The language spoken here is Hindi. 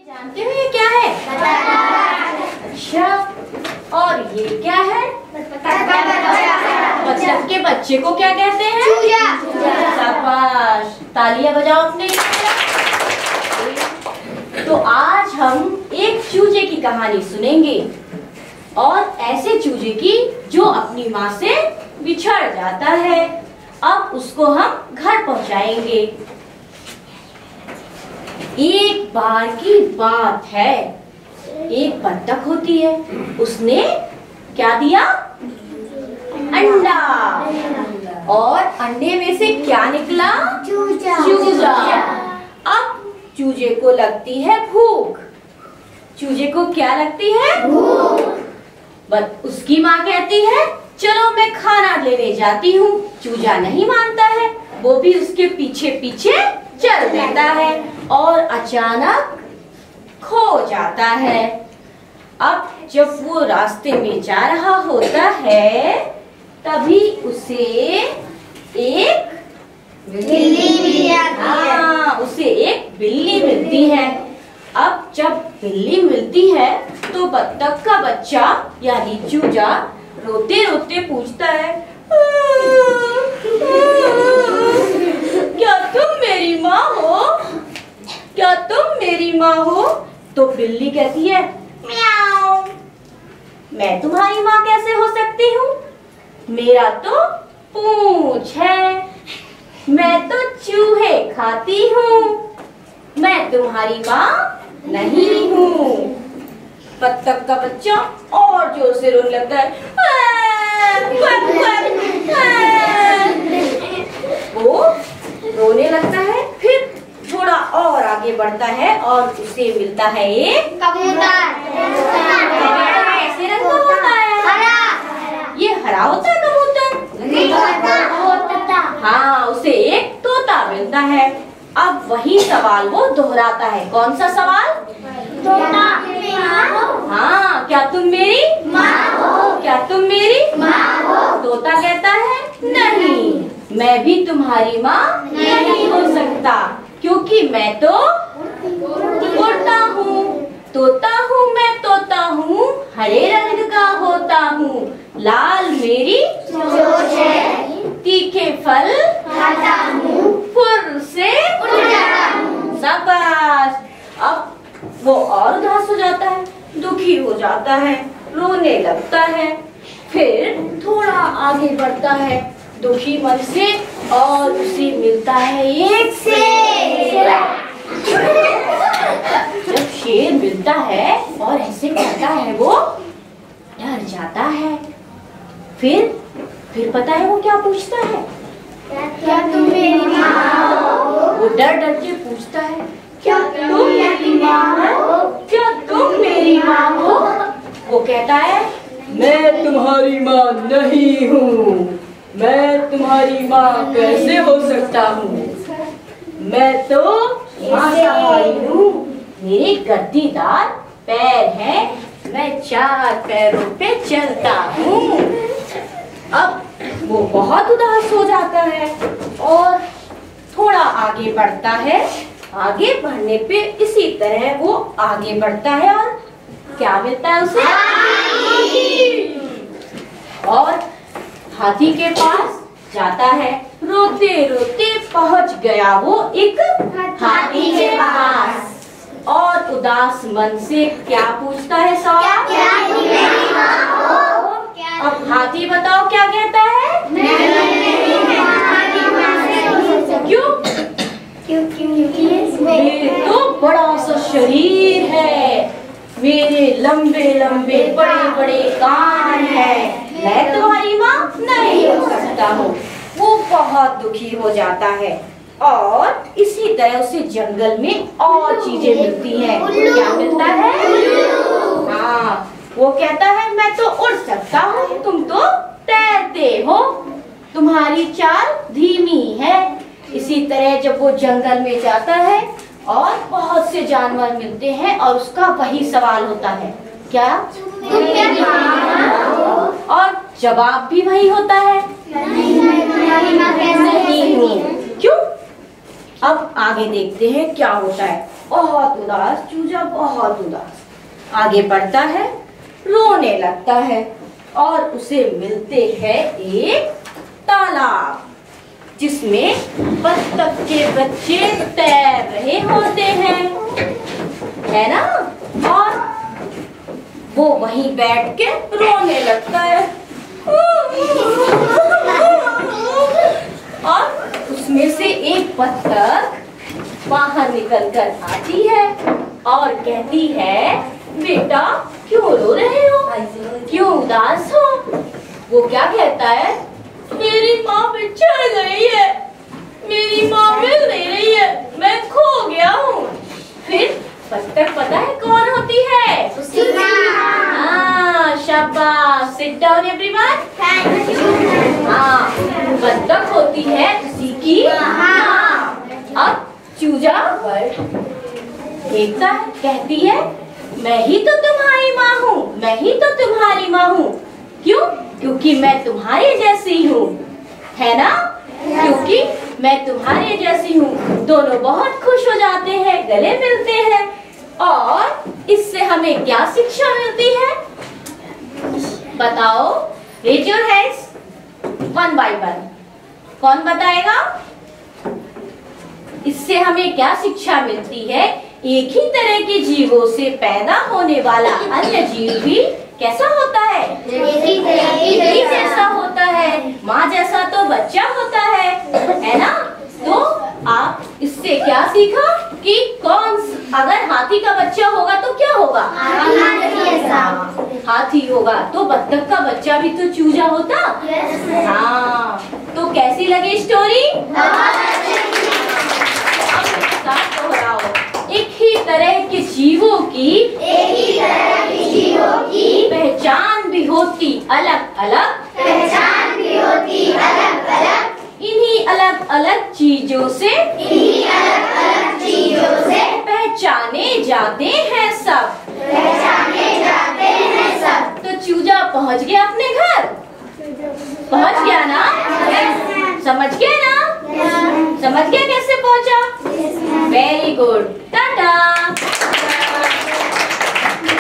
जानते हो ये क्या है? अच्छा, और ये क्या है? बतख के बच्चे को क्या कहते हैं? शाबाश, तालियां बजाओ अपने लिए। तो आज हम एक चूजे की कहानी सुनेंगे, और ऐसे चूजे की जो अपनी माँ से बिछड़ जाता है। अब उसको हम घर पहुंचाएंगे। एक बार की बात है, एक बतख होती है, उसने क्या दिया? अंडा। और अंडे में से क्या निकला? चूजा। अब चूजे को लगती है भूख। चूजे को क्या लगती है? भूख। बस उसकी माँ कहती है चलो मैं खाना लेने जाती हूँ। चूजा नहीं मानता है, वो भी उसके पीछे पीछे चल देता है और अचानक खो जाता है। अब जब वो रास्ते में जा रहा होता है, तभी उसे एक बिल्ली मिलती है। उसे एक बिल्ली मिलती है। अब जब बिल्ली मिलती है तो बतख का बच्चा यानी चूजा रोते रोते पूछता है, क्या तुम मेरी माँ हो? क्या तुम मेरी माँ हो? तो बिल्ली कहती है, म्याऊ। मैं तुम्हारी माँ कैसे हो सकती हूँ? मेरा तो पूंछ है, मैं तो चूहे खाती हूँ, मैं तुम्हारी माँ नहीं हूँ। बतख का बच्चा और जोर से रोने लगता है। वो रोने लगता है, फिर थोड़ा और आगे बढ़ता है और उसे मिलता है एक कबूतर। ऐसे रंग का होता है, ये हरा होता है कबूतर। हाँ, उसे एक तोता मिलता है। अब वही सवाल वो दोहराता है। कौन सा सवाल? तोता। हाँ, क्या तुम मेरी माँ हो? क्या तुम मेरी माँ हो? तोता कहता है नहीं, मैं भी तुम्हारी माँ नहीं हो सकता, क्योंकि मैं तो उड़ता हूँ। तोता हूँ मैं, तोता हूँ, हरे रंग का होता हूँ, लाल मेरी चोंच है, तीखे फल खाता हूँ, फुर से उड़ जाता हूँ। शाबाश। अब वो और उदास हो जाता है, दुखी हो जाता है, रोने लगता है, फिर थोड़ा आगे बढ़ता है दुखी मन से और उसे मिलता है एक शेर। जब शेर मिलता है और ऐसे कहता है, वो डर जाता है। फिर पता है वो क्या पूछता है? क्या तुम मेरी माँ हो? वो डर डर के पूछता है, क्या तुम मेरी माँ हो? क्या तुम मेरी माँ हो? वो कहता है मैं तुम्हारी माँ नहीं हूँ, मैं तुम्हारी माँ कैसे हो सकता हूँ? मैं तो मांसाहारी हूँ, मेरे गद्दीदार पैर हैं, मैं 4 पैरों पे चलता हूँ। अब वो बहुत उदास हो जाता है और थोड़ा आगे बढ़ता है। आगे बढ़ने पे इसी तरह वो आगे बढ़ता है और क्या मिलता है उसे? और हाथी के पास जाता है। रोते रोते पहुंच गया वो एक हाथी के पास और उदास मन से क्या पूछता है सवाल? अब हाथी बताओ क्या कहता है? क्यों? मेरे तो बड़ा सा शरीर है, मेरे लंबे लंबे बड़े बड़े कान हैं, मैं तुम्हारी माँ नहीं हो सकता हूँ। वो बहुत दुखी हो जाता है और इसी तरह उसे जंगल में और चीजें मिलती हैं। क्या मिलता है? हाँ, वो कहता है मैं तो उड़ सकता हूँ, तुम तो तैरते हो, तुम्हारी चाल धीमी है। इसी तरह जब वो जंगल में जाता है और बहुत से जानवर मिलते हैं और उसका वही सवाल होता है, क्या तुम मेरी माँ हो? और जवाब भी वही होता है, नहीं हूँ। क्यों? अब आगे देखते हैं क्या होता है। बहुत उदास, चूजा बहुत उदास। आगे बढ़ता है, रोने लगता है और उसे मिलते हैं एक तालाब जिसमें बत्तख के बच्चे तैर रहे होते हैं, है ना। और वो वहीं बैठ के रोने लगता है और उसमें से एक बत्तख बाहर निकल कर आती है और कहती है, बेटा क्यों रो रहे हो, क्यों उदास हो। वो क्या कहता है, मेरी माँ बिछड़ गई है, मेरी माँ मिल नहीं रही है, मैं खो गया हूँ। फिर बत्तख पता है कौन होती है? हाँ, शाबाश, सिट डाउन एवरीवन। हाँ, बत्तख होती है उसी की माँ। अब चूजा देखता है, कहती है, मैं ही तो तुम्हारी माँ हूँ, मैं ही तो तुम्हारी माँ हूँ। क्यों? क्योंकि मैं तुम्हारे जैसी हूँ, है ना। क्योंकि मैं तुम्हारे जैसी हूँ। दोनों बहुत खुश हो जाते हैं, गले मिलते हैं और इससे हमें क्या शिक्षा मिलती है? बताओ, raise your hands, one by one. कौन बताएगा? इससे हमें क्या शिक्षा मिलती है? एक ही तरह के जीवों से पैदा होने वाला अन्य जीव भी कैसा होता है? एक ही जैसा होता है। माँ जैसा तो बच्चा होता है ना। तो आप इससे क्या सीखा कि अगर हाथी का बच्चा होगा तो क्या होगा? हाथी होगा। तो बत्तख का बच्चा भी तो चूजा होता। हाँ, तो कैसी लगी स्टोरी? दोहराओ, एक ही तरह के जीवों की पहचान भी होती अलग अलग, इन्हीं अलग अलग चीजों से पहचाने जाते हैं सब। तो चूजा पहुंच गया अपने घर, पहुंच गया ना? समझ गया ना? समझ गया कैसे पहुंचा? Very good, Tata.